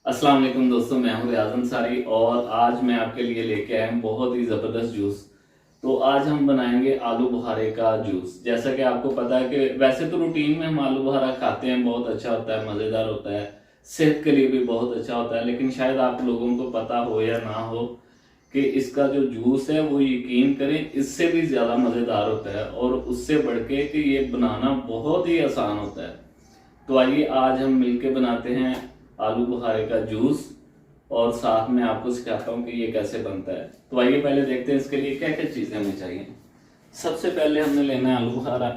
अस्सलाम वालेकुम दोस्तों, मैं हूं रियाज अंसारी और आज मैं आपके लिए लेके आया हूं बहुत ही ज़बरदस्त जूस। तो आज हम बनाएंगे आलू बुखारे का जूस। जैसा कि आपको पता है कि वैसे तो रूटीन में हम आलू बुखारा खाते हैं, बहुत अच्छा होता है, मज़ेदार होता है, सेहत के लिए भी बहुत अच्छा होता है। लेकिन शायद आप लोगों को पता हो या ना हो कि इसका जो जूस है वो, यकीन करें, इससे भी ज़्यादा मज़ेदार होता है और उससे बढ़ के कि ये बनाना बहुत ही आसान होता है। तो आइए आज हम मिलके बनाते हैं आलू बुखारे का जूस और साथ में आपको सिखाता हूँ कि ये कैसे बनता है। तो आइए पहले देखते हैं इसके लिए क्या क्या चीज़ें हमें चाहिए। सबसे पहले हमने लेना है आलू बुखारा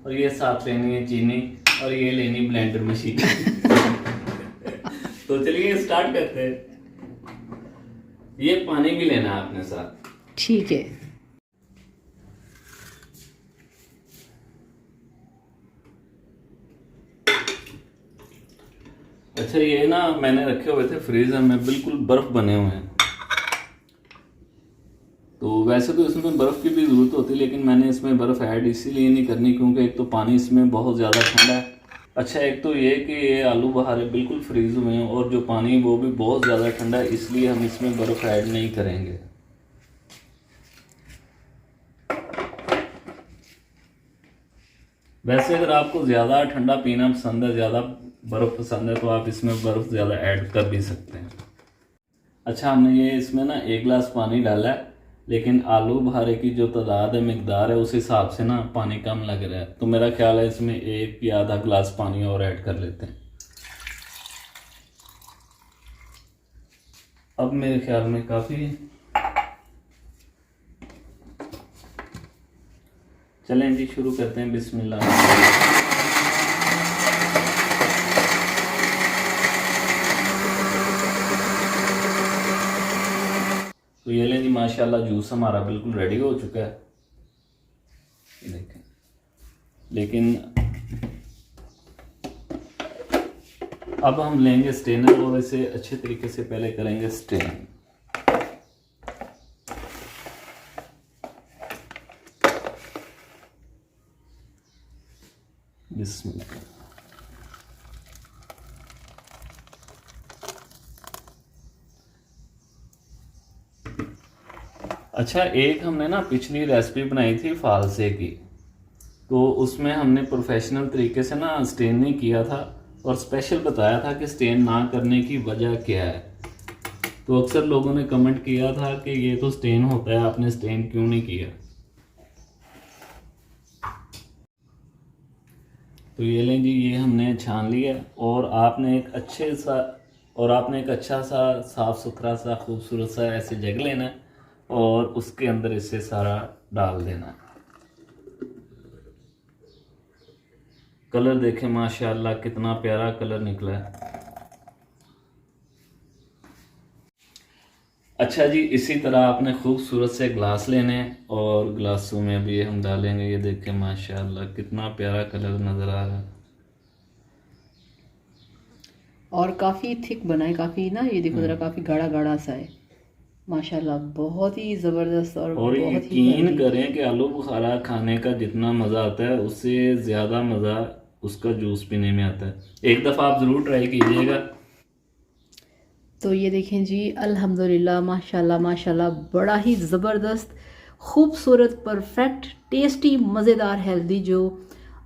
और ये साथ लेनी है चीनी और ये लेनी ब्लेंडर मशीन। तो चलिए स्टार्ट करते हैं। ये पानी भी लेना है अपने साथ। ठीक है। अच्छा, ये ना मैंने रखे हुए थे फ्रीजर में, बिल्कुल बर्फ बने हुए हैं। तो वैसे तो इसमें बर्फ़ की भी ज़रूरत होती है, लेकिन मैंने इसमें बर्फ़ ऐड इसीलिए नहीं करनी क्योंकि एक तो पानी इसमें बहुत ज़्यादा ठंडा है। अच्छा, एक तो ये कि ये आलू बुखारे बिल्कुल फ्रीज़ हुए हैं और जो पानी वो भी बहुत ज़्यादा ठंडा है, इसलिए हम इसमें बर्फ़ ऐड नहीं करेंगे। वैसे अगर आपको ज़्यादा ठंडा पीना पसंद है, ज़्यादा बर्फ़ पसंद है, तो आप इसमें बर्फ़ ज़्यादा ऐड कर भी सकते हैं। अच्छा, हमने ये इसमें ना 1 गिलास पानी डाला है, लेकिन आलू बुखारे की जो तादाद है, मिकदार है, उस हिसाब से ना पानी कम लग रहा है। तो मेरा ख्याल है इसमें 1 या आधा गिलास पानी और ऐड कर लेते हैं। अब मेरे ख्याल में काफ़ी है। चलें जी, शुरू करते हैं। बिस्मिल्लाह। तो ये लें जी, माशाल्लाह जूस हमारा बिल्कुल रेडी हो चुका है, देखें। लेकिन अब हम लेंगे स्ट्रेनर और इसे अच्छे तरीके से पहले करेंगे स्ट्रेन। बिस्मिल्लाह। अच्छा, एक हमने ना पिछली रेसिपी बनाई थी फालसे की, तो उसमें हमने प्रोफेशनल तरीके से ना स्टेन नहीं किया था और स्पेशल बताया था कि स्टेन ना करने की वजह क्या है। तो अक्सर लोगों ने कमेंट किया था कि ये तो स्टेन होता है, आपने स्टेन क्यों नहीं किया। तो ये लें जी, ये हमने छान लिया और आपने एक अच्छा सा साफ़ सुथरा सा खूबसूरत सा ऐसे जग लेना है और उसके अंदर इसे सारा डाल देना है। कलर देखें, माशाल्लाह कितना प्यारा कलर निकला है। अच्छा जी, इसी तरह आपने खूबसूरत से ग्लास लेने हैं और ग्लासों में भी हम डालेंगे। ये देखें, माशाल्लाह कितना प्यारा कलर नज़र आ रहा है। और काफ़ी थिक बना है, काफ़ी ना, ये देखो ज़रा, काफ़ी गाढ़ा गाढ़ा सा है। माशाल्लाह बहुत ही ज़बरदस्त और और बहुत ही यकीन हेल्दी। करें कि आलू बुखारा खाने का जितना मज़ा आता है, उससे ज़्यादा मज़ा उसका जूस पीने में आता है। एक दफ़ा आप ज़रूर ट्राई कीजिएगा। तो ये देखें जी, अल्हम्दुलिल्लाह, माशाल्लाह माशाल्लाह, बड़ा ही ज़बरदस्त, खूबसूरत, परफेक्ट, टेस्टी, मज़ेदार, हेल्दी जो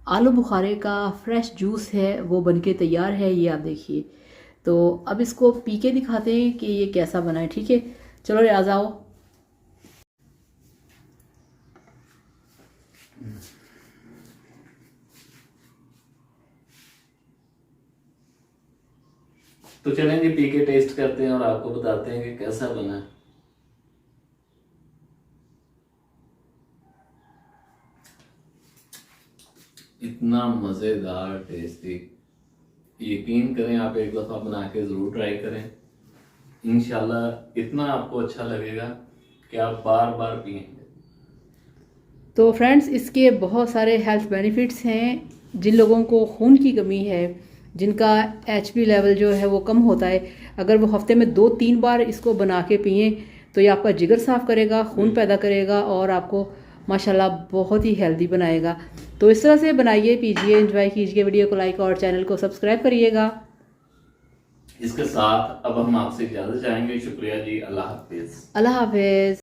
आलू बुखारे का फ्रेश जूस है वो बनके तैयार है। ये आप देखिए। तो अब इसको पी के दिखाते हैं कि ये कैसा बना है। ठीक है, चलो रियाज आओ। तो चलें जी, पी के टेस्ट करते हैं और आपको बताते हैं कि कैसा बना है। इतना मज़ेदार, टेस्टी, यकीन करें, आप एक दफ़ा बना के ज़रूर ट्राई करें। इंशाल्लाह इतना आपको अच्छा लगेगा कि आप बार बार पिएंगे। तो फ्रेंड्स, इसके बहुत सारे हेल्थ बेनिफिट्स हैं। जिन लोगों को खून की कमी है, जिनका एचपी लेवल जो है वो कम होता है, अगर वो हफ्ते में 2-3 बार इसको बना के पिए तो ये आपका जिगर साफ़ करेगा, खून पैदा करेगा और आपको माशाल्लाह बहुत ही हेल्दी बनाएगा। तो इस तरह से बनाइए, पीजिए, एंजॉय कीजिए। वीडियो को लाइक और चैनल को सब्सक्राइब करिएगा। इसके साथ अब हम आपसे इजाजत चाहेंगे। शुक्रिया जी, अल्लाह हाफिज। अल्लाह हाफिज।